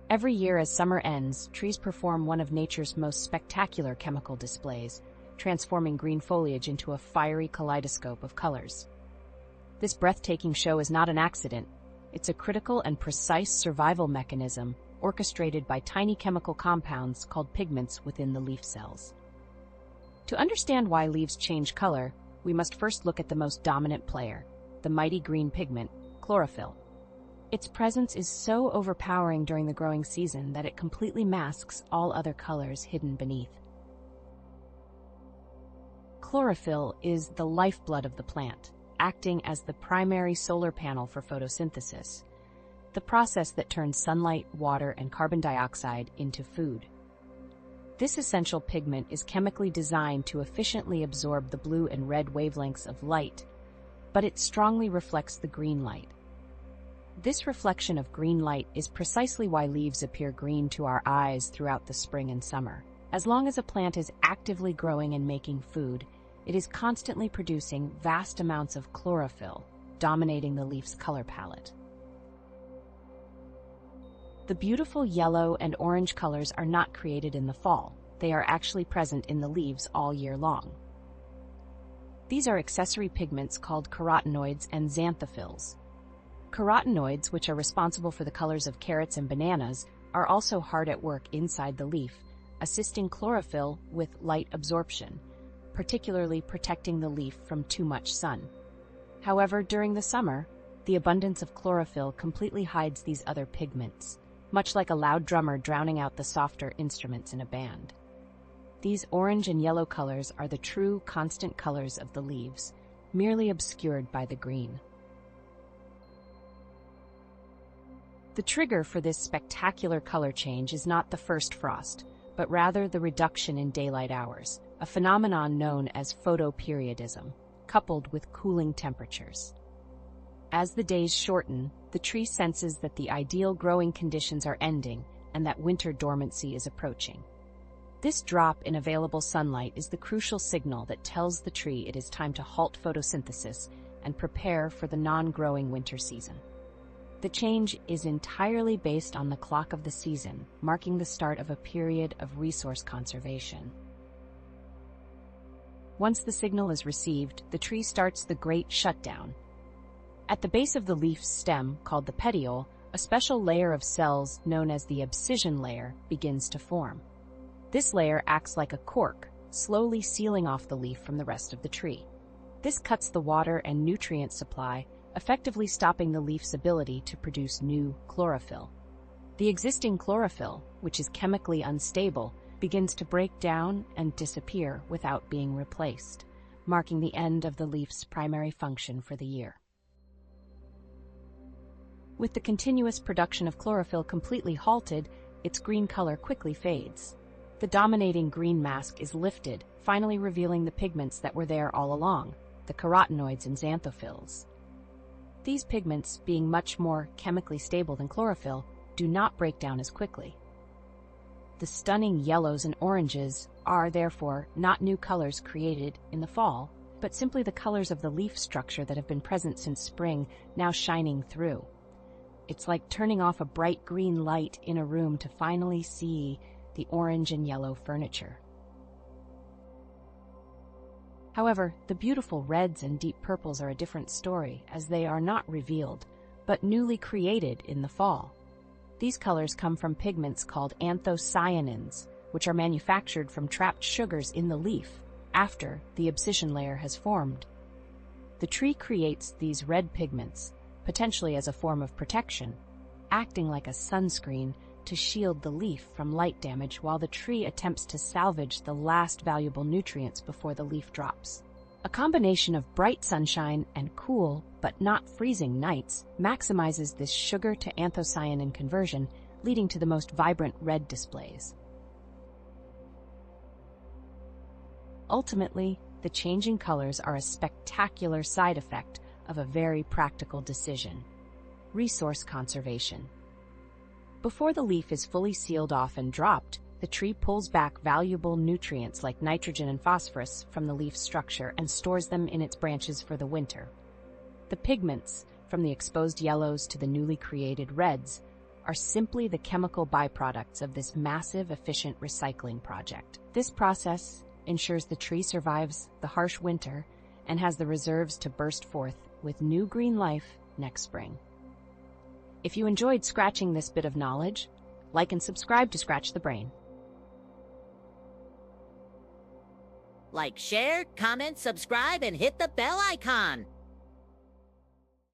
Every year as summer ends, trees perform one of nature's most spectacular chemical displays, transforming green foliage into a fiery kaleidoscope of colors. This breathtaking show is not an accident. It's a critical and precise survival mechanism orchestrated by tiny chemical compounds called pigments within the leaf cells. To understand why leaves change color, we must first look at the most dominant player, the mighty green pigment, chlorophyll. Its presence is so overpowering during the growing season that it completely masks all other colors hidden beneath. Chlorophyll is the lifeblood of the plant, acting as the primary solar panel for photosynthesis, the process that turns sunlight, water, and carbon dioxide into food. This essential pigment is chemically designed to efficiently absorb the blue and red wavelengths of light, but it strongly reflects the green light. This reflection of green light is precisely why leaves appear green to our eyes throughout the spring and summer. As long as a plant is actively growing and making food, it is constantly producing vast amounts of chlorophyll, dominating the leaf's color palette. The beautiful yellow and orange colors are not created in the fall. They are actually present in the leaves all year long. These are accessory pigments called carotenoids and xanthophylls. Carotenoids, which are responsible for the colors of carrots and bananas, are also hard at work inside the leaf, assisting chlorophyll with light absorption, particularly protecting the leaf from too much sun. However, during the summer, the abundance of chlorophyll completely hides these other pigments, much like a loud drummer drowning out the softer instruments in a band. These orange and yellow colors are the true constant colors of the leaves, merely obscured by the green. The trigger for this spectacular color change is not the first frost, but rather the reduction in daylight hours, a phenomenon known as photoperiodism, coupled with cooling temperatures. As the days shorten, the tree senses that the ideal growing conditions are ending and that winter dormancy is approaching. This drop in available sunlight is the crucial signal that tells the tree it is time to halt photosynthesis and prepare for the non-growing winter season. The change is entirely based on the clock of the season, marking the start of a period of resource conservation. Once the signal is received, the tree starts the Great Shutdown. At the base of the leaf's stem, called the petiole, a special layer of cells known as the abscission layer begins to form. This layer acts like a cork, slowly sealing off the leaf from the rest of the tree. This cuts the water and nutrient supply, effectively stopping the leaf's ability to produce new chlorophyll. The existing chlorophyll, which is chemically unstable, begins to break down and disappear without being replaced, marking the end of the leaf's primary function for the year. With the continuous production of chlorophyll completely halted, its green color quickly fades. The dominating green mask is lifted, finally revealing the pigments that were there all along, the carotenoids and xanthophylls. These pigments, being much more chemically stable than chlorophyll, do not break down as quickly. The stunning yellows and oranges are, therefore, not new colors created in the fall, but simply the colors of the leaf structure that have been present since spring, now shining through. It's like turning off a bright green light in a room to finally see the orange and yellow furniture. However, the beautiful reds and deep purples are a different story, as they are not revealed, but newly created in the fall. These colors come from pigments called anthocyanins, which are manufactured from trapped sugars in the leaf after the abscission layer has formed. The tree creates these red pigments, potentially as a form of protection, acting like a sunscreen to shield the leaf from light damage while the tree attempts to salvage the last valuable nutrients before the leaf drops. A combination of bright sunshine and cool, but not freezing nights maximizes this sugar to anthocyanin conversion, leading to the most vibrant red displays. Ultimately, the changing colors are a spectacular side effect of a very practical decision: resource conservation. Before the leaf is fully sealed off and dropped, the tree pulls back valuable nutrients like nitrogen and phosphorus from the leaf structure and stores them in its branches for the winter. The pigments, from the exposed yellows to the newly created reds, are simply the chemical byproducts of this massive, efficient recycling project. This process ensures the tree survives the harsh winter and has the reserves to burst forth with new green life next spring. If you enjoyed scratching this bit of knowledge, like and subscribe to Scratch the Brain. Like, share, comment, subscribe, and hit the bell icon.